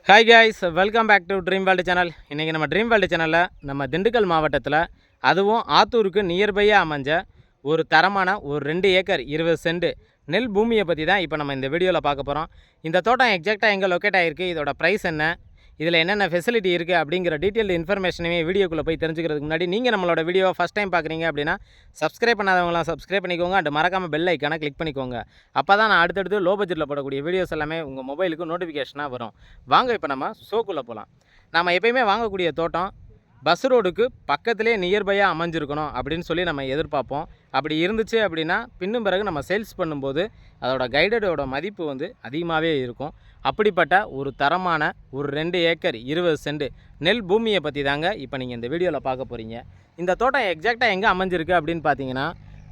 Hi guys, welcome back to Dream World channel. இன்றைக்கி நம்ம dream world சேனலில் நம்ம திண்டுக்கல் மாவட்டத்தில் அதுவும் ஆத்தூருக்கு நியர்பையாக அமைஞ்ச ஒரு தரமான ஒரு 2 ஏக்கர் 20 சென்ட் நெல் பூமியை பற்றி தான் இப்போ நம்ம இந்த வீடியோவில் பார்க்க போகிறோம். இந்த தோட்டம் எக்ஸாக்டாக எங்கே லொக்கேட் ஆகிருக்கு, இதோட ப்ரைஸ் என்ன, இதில் என்னென்ன ஃபெசிலிட்டி இருக்குது அப்படிங்கிற டீட்டெயில் இன்ஃபர்மேஷனுமே வீடியோக்குள்ளே போய் தெரிஞ்சுக்கிறதுக்கு முன்னாடி நீங்கள் நம்மளோட வீடியோவை ஃபஸ்ட் டைம் பார்க்குறீங்க அப்படின்னா சப்ஸ்கிரைப் பண்ணாதவங்களாம் சப்ஸ்கிரைப் பண்ணிக்கோங்க. அண்ட் மறக்காமல் பெல் ஐக்கானை கிளிக் பண்ணிக்கோங்க. அப்போ தான் நான் அடுத்தடுத்து லோ பட்ஜெட்டில் போடக்கூடிய வீடியோஸ் எல்லாமே உங்கள் மொபைலுக்கு நோட்டிஃபிகேஷனாக வரும். வாங்க இப்போ நம்ம ஷோக்குள்ளே போகலாம். நம்ம எப்போயுமே வாங்கக்கூடிய தோட்டம் பஸ் ரோடுக்கு பக்கத்துலேயே நியர்பையாக அமைஞ்சிருக்கணும் அப்படின்னு சொல்லி நம்ம எதிர்பார்ப்போம். அப்படி இருந்துச்சு அப்படின்னா பின்னும் பிறகு நம்ம சேல்ஸ் பண்ணும்போது அதோட கைடடோட மதிப்பு வந்து அதிகமாகவே இருக்கும். அப்படிப்பட்ட ஒரு தரமான ஒரு 2 ஏக்கர் 20 சென்ட் நெல் பூமியை பற்றி தாங்க இப்போ நீங்கள் இந்த வீடியோவில் பார்க்க போகிறீங்க. இந்த தோட்டம் எக்ஸாக்டாக எங்கே அமைஞ்சிருக்கு அப்படின்னு பார்த்தீங்கன்னா,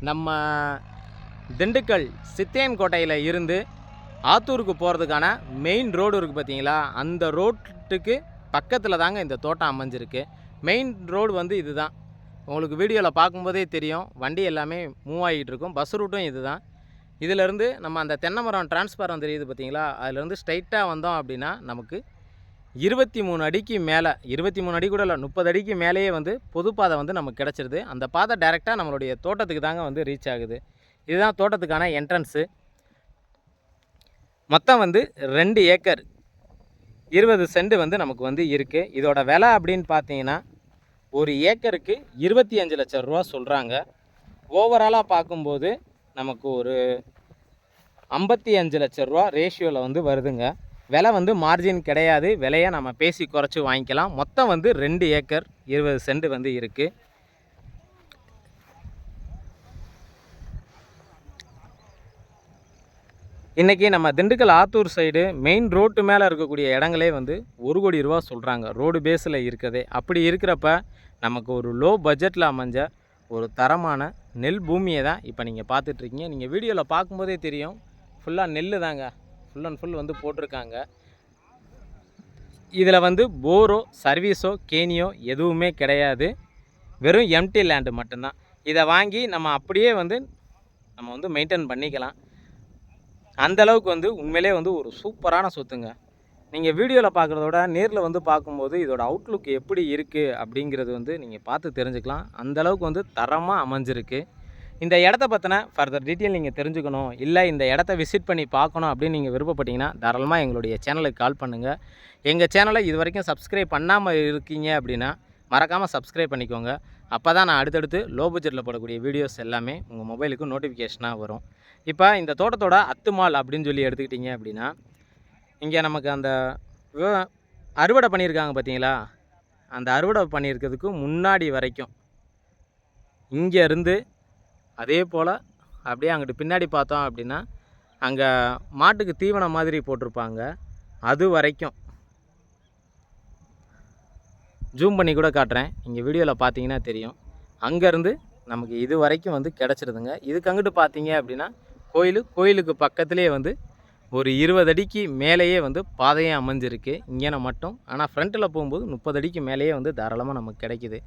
நம்ம திண்டுக்கல் சித்தையன்கோட்டையில் இருந்து ஆத்தூருக்கு போகிறதுக்கான மெயின் ரோடு இருக்குது பார்த்தீங்களா, அந்த ரோட்டுக்கு பக்கத்தில் தாங்க இந்த தோட்டம் அமைஞ்சிருக்கு. மெயின் ரோடு வந்து இது தான். உங்களுக்கு வீடியோவில் பார்க்கும்போதே தெரியும், வண்டி எல்லாமே மூவ் ஆகிட்டு இருக்கும். பஸ் ரூட்டும் இது தான். இதிலேருந்து நம்ம அந்த தென்னை மரம் டிரான்ஸ்பாரம் தெரியுது பார்த்தீங்களா, அதிலேருந்து ஸ்ட்ரைட்டாக வந்தோம் அப்படின்னா நமக்கு 23 அடிக்கு மேலே, 23 அடி கூட இல்லை, 30 அடிக்கு மேலேயே வந்து பொதுப்பாதை வந்து நமக்கு கிடச்சிருது. அந்த பாதை டைரெக்டாக நம்மளுடைய தோட்டத்துக்கு தாங்க வந்து ரீச் ஆகுது. இதுதான் தோட்டத்துக்கான என்ட்ரன்ஸு. மொத்தம் வந்து 2 ஏக்கர் 20 சென்ட் வந்து நமக்கு வந்து இருக்குது. இதோட விலை அப்படின்னு பார்த்தீங்கன்னா ஒரு ஏக்கருக்கு 25 லட்சம் ரூபா சொல்கிறாங்க. ஓவராலாக பார்க்கும்போது நமக்கு ஒரு 55 லட்சம் ரூபா ரேஷியோவில் வந்து வருதுங்க. விலை வந்து மார்ஜின் கிடையாது, விலையை நம்ம பேசி குறைச்சி வாங்கிக்கலாம். மொத்தம் வந்து 2 ஏக்கர் 20 சென்ட் வந்து இருக்குது. இன்றைக்கி நம்ம Dindigul Attur side main road மேலே இருக்கக்கூடிய இடங்களே வந்து 1 கோடி ரூபா சொல்கிறாங்க, ரோடு பேஸில் இருக்கிறதே. அப்படி இருக்கிறப்ப நமக்கு ஒரு லோ பட்ஜெட்டில் அமைஞ்ச ஒரு தரமான நெல் பூமியை தான் இப்போ நீங்கள் பார்த்துட்ருக்கீங்க. நீங்கள் வீடியோவில் பார்க்கும்போதே தெரியும், ஃபுல்லாக நெல் தாங்க, ஃபுல் அண்ட் ஃபுல் வந்து போட்டிருக்காங்க. இதில் வந்து போரோ சர்வீஸோ கேணியோ எதுவுமே கிடையாது, வெறும் எம்டி லேண்டு மட்டும்தான். இதை வாங்கி நம்ம அப்படியே வந்து நம்ம வந்து மெயின்டைன் பண்ணிக்கலாம். அந்தளவுக்கு வந்து உண்மையிலே வந்து ஒரு சூப்பரான சொத்துங்க. நீங்கள் வீடியோவில் பார்க்குறதோட நேரில் வந்து பார்க்கும்போது இதோட அவுட்லுக் எப்படி இருக்குது அப்படிங்கிறது வந்து நீங்கள் பார்த்து தெரிஞ்சுக்கலாம். அந்தளவுக்கு வந்து தரமாக அமைஞ்சிருக்கு. இந்த இடத்த பற்றின ஃபர்தர் டீட்டெயில் நீங்கள் தெரிஞ்சுக்கணும், இல்லை இந்த இடத்த விசிட் பண்ணி பார்க்கணும் அப்படின்னு நீங்கள் விருப்பப்பட்டீங்கன்னா தாராளமாக எங்களுடைய சேனலுக்கு கால் பண்ணுங்கள். எங்கள் சேனலை இது வரைக்கும் சப்ஸ்கிரைப் பண்ணாமல் இருக்கீங்க அப்படின்னா மறக்காமல் சப்ஸ்கிரைப் பண்ணிக்கோங்க. அப்போ தான் நான் அடுத்தடுத்து லோ பட்ஜெட்டில் போடக்கூடிய வீடியோஸ் எல்லாமே உங்கள் மொபைலுக்கு நோட்டிஃபிகேஷனாக வரும். இப்போ இந்த தோட்டத்தோட அத்துமால் அப்படின்னு சொல்லி எடுத்துக்கிட்டிங்க அப்படின்னா, இங்கே நமக்கு அந்த அறுவடை பண்ணியிருக்காங்க பார்த்தீங்களா, அந்த அறுவடை பண்ணியிருக்கிறதுக்கு முன்னாடி வரைக்கும் இங்கேருந்து அதே போல் அப்படியே அங்கிட்டு பின்னாடி பார்த்தோம் அப்படின்னா அங்கே மாட்டுக்கு தீவனம் மாதிரி போட்டிருப்பாங்க, அது வரைக்கும் ஜூம் பண்ணி கூட காட்டுறேன், இங்கே வீடியோவில் பார்த்தீங்கன்னா தெரியும். அங்கேருந்து நமக்கு இது வரைக்கும் வந்து கிடச்சிருதுங்க. இதுக்கு அங்கிட்டு பார்த்தீங்க அப்படின்னா கோயிலுக்கு பக்கத்துலேயே வந்து ஒரு 20 அடிக்கு மேலேயே வந்து பாதையும் அமைஞ்சிருக்கு இங்கே மட்டும். ஆனால் ஃப்ரண்ட்டில் போகும்போது 30 அடிக்கு மேலேயே வந்து தாராளமாக நமக்கு கிடைக்கிது.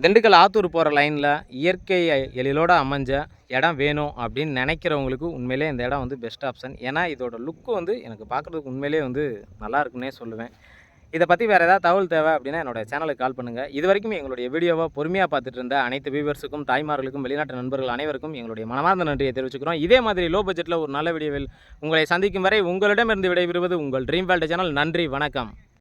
திண்டுக்கல் ஆத்தூர் போகிற லைனில் இயற்கை எழிலோடு அமைஞ்ச இடம் வேணும் அப்படின்னு நினைக்கிறவங்களுக்கு உண்மையிலே இந்த இடம் வந்து பெஸ்ட் ஆப்ஷன். ஏன்னா இதோட லுக்கு வந்து எனக்கு பார்க்குறதுக்கு உண்மையிலே வந்து நல்லா இருக்குன்னே சொல்லுவேன். இதை பற்றி வேறு ஏதாவது தகவல் தேவை அப்படின்னா என்னோடய சேனலுக்கு கால் பண்ணுங்கள். இது வரைக்கும் எங்களுடைய வீடியோவை பொறுமையாக பார்த்துட்டு இருந்த அனைத்து வியூவர்ஸுக்கும், தாய்மார்களுக்கும், வெளிநாட்டு நண்பர்கள் அனைவருக்கும் எங்களுடைய மனமார்ந்த நன்றியை தெரிவிச்சுக்கிறோம். இதே மாதிரி லோ பட்ஜெட்டில் ஒரு நல்ல வீடியோவில் உங்களை சந்திக்கும் வரை உங்களிடமிருந்து விடைபெறுவது உங்கள் ட்ரீம் வேர்ல்டு சேனல். நன்றி, வணக்கம்.